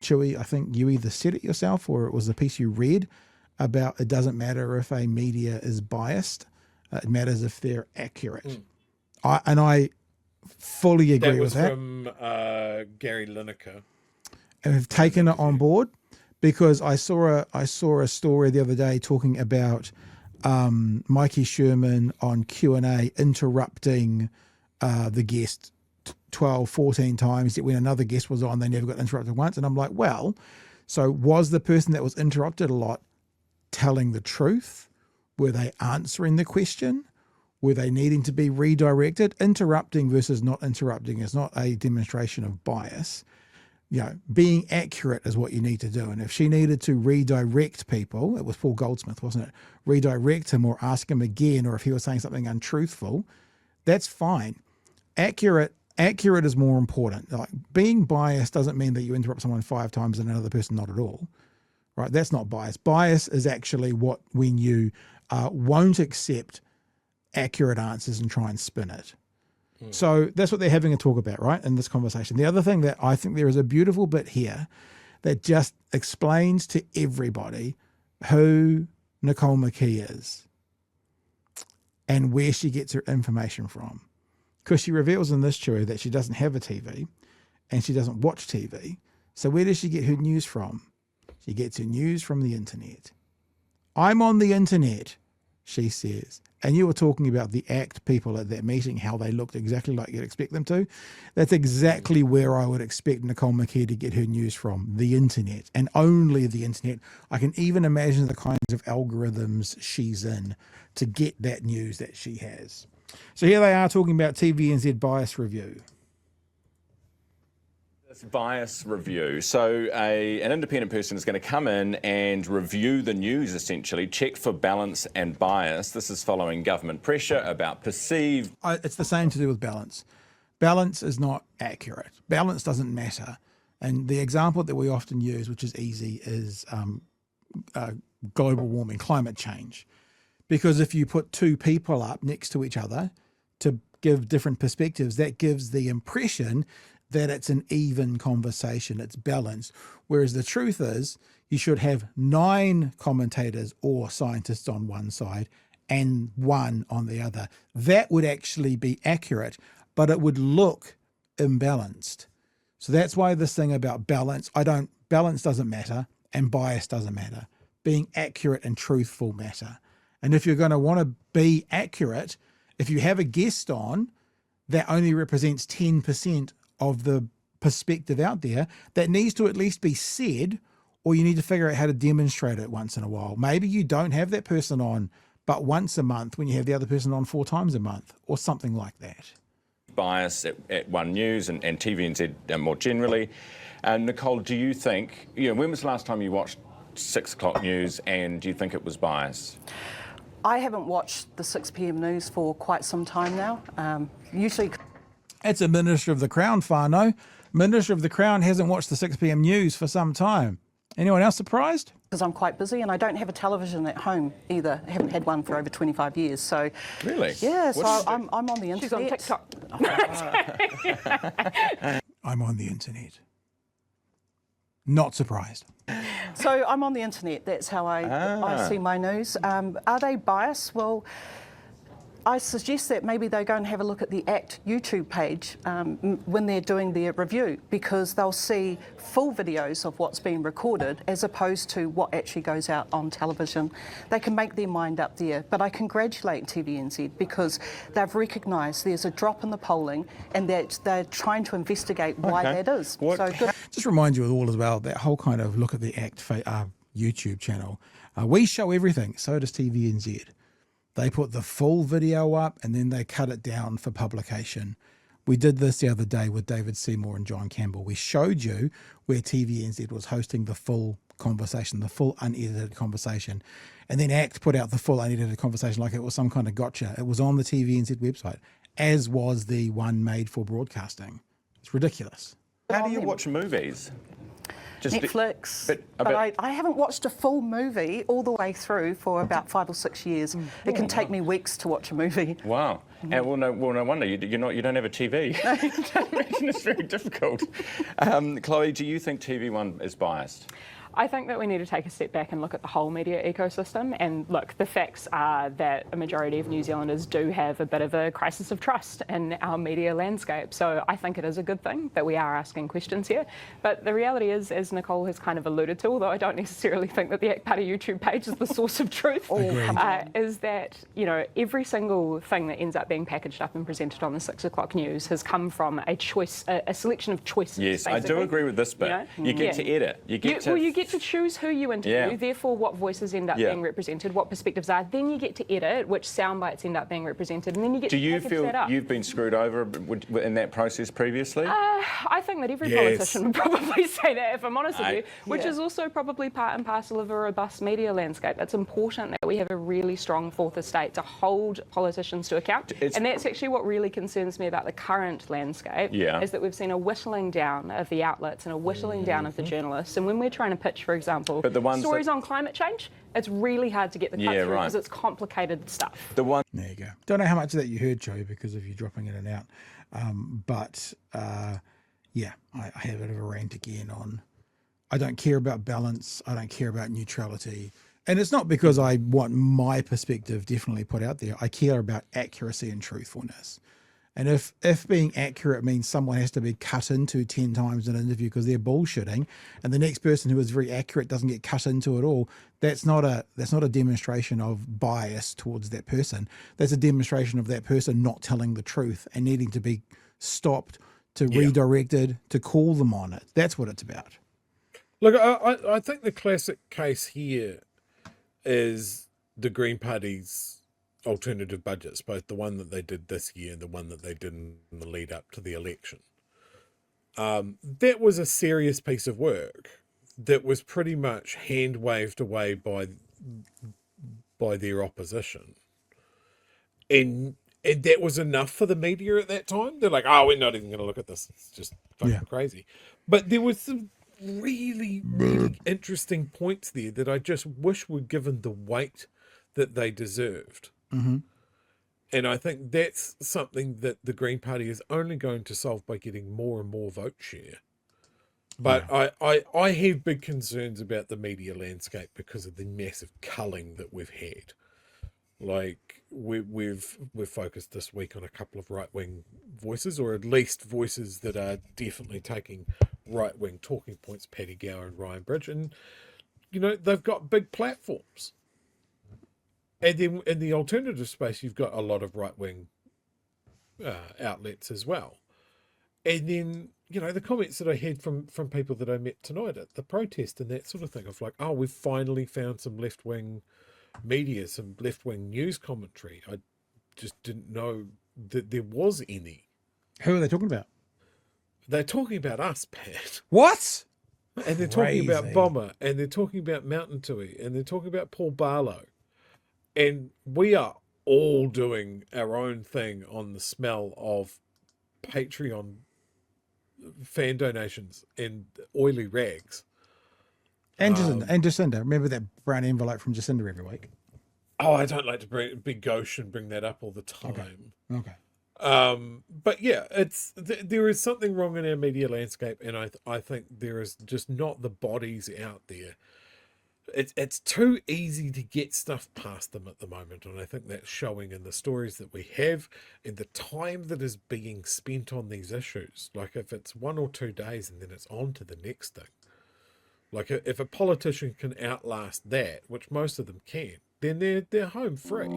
Chewie, I think you either said it yourself or it was the piece you read about it doesn't matter if a media is biased. It matters if they're accurate. I fully agree with that. That was from Gary Lineker. And have taken it on board because I saw a story the other day talking about Mikey Sherman on Q&A interrupting the guest 12, 14 times. Yet when another guest was on, they never got interrupted once. And I'm like, well, so was the person that was interrupted a lot telling the truth? Were they answering the question? Were they needing to be redirected? Interrupting versus not interrupting is not a demonstration of bias. You know, being accurate is what you need to do. And if she needed to redirect people, it was Paul Goldsmith, wasn't it? Redirect him or ask him again, or if he was saying something untruthful, that's fine. Accurate is more important. Like, being biased doesn't mean that you interrupt someone 5 times and another person not at all, right? That's not bias. Bias is actually when you won't accept accurate answers and try and spin it. So that's what they're having a talk about, right, in this conversation. The other thing that I think there is a beautiful bit here that just explains to everybody who Nicole McKee is and where she gets her information from. Because she reveals in this Chewie that she doesn't have a TV and she doesn't watch TV. So where does she get her news from? She gets her news from the internet. I'm on the internet, she says. And you were talking about the ACT people at that meeting, how they looked exactly like you'd expect them to. That's exactly where I would expect Nicole McKee to get her news from, the internet, and only the internet. I can even imagine the kinds of algorithms she's in to get that news that she has. So here they are talking about TVNZ Bias Review. Bias review. So an independent person is going to come in and review the news, essentially, check for balance and bias. This is following government pressure about perceived... It's the same to do with balance. Balance is not accurate. Balance doesn't matter. And the example that we often use, which is easy, is global warming, climate change. Because if you put 2 people up next to each other to give different perspectives, that gives the impression that it's an even conversation, it's balanced. Whereas the truth is, you should have 9 commentators or scientists on one side and 1 on the other. That would actually be accurate, but it would look imbalanced. So that's why this thing about balance, balance doesn't matter and bias doesn't matter. Being accurate and truthful matter. And if you're going to want to be accurate, if you have a guest on that only represents 10% of the perspective out there, that needs to at least be said, or you need to figure out how to demonstrate it once in a while. Maybe you don't have that person on but once a month when you have the other person on 4 times a month, or something like that. Bias at One News and TVNZ more generally. Nicole, do you think, when was the last time you watched 6 o'clock news, and do you think it was bias? I haven't watched the 6 p.m. news for quite some time now. Usually... It's a Minister of the Crown, whānau. Minister of the Crown hasn't watched the 6 p.m. news for some time. Anyone else surprised? Because I'm quite busy and I don't have a television at home either. I haven't had one for over 25 years. So really? Yeah, so I'm on the internet. She's on TikTok. I'm on the internet. Not surprised. So I'm on the internet. That's how I see my news. Are they biased? Well, I suggest that maybe they go and have a look at the ACT YouTube page when they're doing their review, because they'll see full videos of what's being recorded as opposed to what actually goes out on television. They can make their mind up there. But I congratulate TVNZ because they've recognised there's a drop in the polling and that they're trying to investigate why that is. So good. Just remind you all as well, that whole kind of look at the ACT YouTube channel. We show everything, so does TVNZ. They put the full video up and then they cut it down for publication. We did this the other day with David Seymour and John Campbell. We showed you where TVNZ was hosting the full conversation, the full unedited conversation. And then ACT put out the full unedited conversation like it was some kind of gotcha. It was on the TVNZ website, as was the one made for broadcasting. It's ridiculous. How do you watch movies? Netflix. but I haven't watched a full movie all the way through for about 5 or 6 years. It can take me weeks to watch a movie. Wow. And no wonder you don't have a TV. I imagine it's very difficult. Chloe, do you think TV1 is biased? I think that we need to take a step back and look at the whole media ecosystem. And look, the facts are that a majority of New Zealanders do have a bit of a crisis of trust in our media landscape. So I think it is a good thing that we are asking questions here. But the reality is, as Nicole has kind of alluded to, although I don't necessarily think that the ACT Party YouTube page is the source of truth, is that, you know, every single thing that ends up being packaged up and presented on the 6 o'clock news has come from a choice, a selection of choices. Yes, basically. I do agree with this bit. You get to edit. You get to choose who you interview, therefore what voices end up being represented, what perspectives are. Then you get to edit which sound bites end up being represented, and then you get to package that up. Do you feel you've been screwed over in that process previously? I think that every politician would probably say that, if I'm honest with you, which is also probably part and parcel of a robust media landscape. It's important that we have a really strong fourth estate to hold politicians to account, and that's actually what really concerns me about the current landscape, is that we've seen a whittling down of the outlets and a whittling down of the journalists. And when we're trying to pitch, for example, stories on climate change, it's really hard to get the cut through because it's complicated stuff. There you go. Don't know how much of that you heard, Joey, because of you dropping in and out. I had a bit of a rant again on I don't care about balance. I don't care about neutrality. And it's not because I want my perspective definitely put out there. I care about accuracy and truthfulness. And if being accurate means someone has to be cut into 10 times in an interview because they're bullshitting, and the next person who is very accurate doesn't get cut into at all, that's not a demonstration of bias towards that person. That's a demonstration of that person not telling the truth and needing to be stopped, to redirected, to call them on it. That's what it's about. Look, I think the classic case here is the Green Party's alternative budgets, both the one that they did this year and the one that they did in the lead up to the election. That was a serious piece of work that was pretty much hand waved away by their opposition. And that was enough for the media at that time. They're like, oh, we're not even going to look at this. It's just fucking crazy. But there was some really, really interesting points there that I just wish were given the weight that they deserved. Mm-hmm. And I think that's something that the Green Party is only going to solve by getting more and more vote share. But I have big concerns about the media landscape because of the massive culling that we've had. Like we've focused this week on a couple of right-wing voices, or at least voices that are definitely taking right-wing talking points, Paddy Gower and Ryan Bridge, and you know they've got big platforms. And then in the alternative space, you've got a lot of right-wing outlets as well. And then, you know, the comments that I had from people that I met tonight at the protest and that sort of thing of like, oh, we've finally found some left-wing media, some left-wing news commentary. I just didn't know that there was any. Who are they talking about? They're talking about us, Pat. What? And they're talking about Bomber, and they're talking about Mountain Tui, and they're talking about Paul Barlow. And we are all doing our own thing on the smell of Patreon fan donations and oily rags. And Jacinda. Remember that brown envelope from Jacinda every week? Oh, I don't like to be gauche and bring that up all the time. Okay. But yeah, there is something wrong in our media landscape, and I think there is just not the bodies out there. It's too easy to get stuff past them at the moment, and I think that's showing in the stories that we have and the time that is being spent on these issues. Like if it's 1 or 2 days and then it's on to the next thing. Like if a politician can outlast that, which most of them can, then they're home free.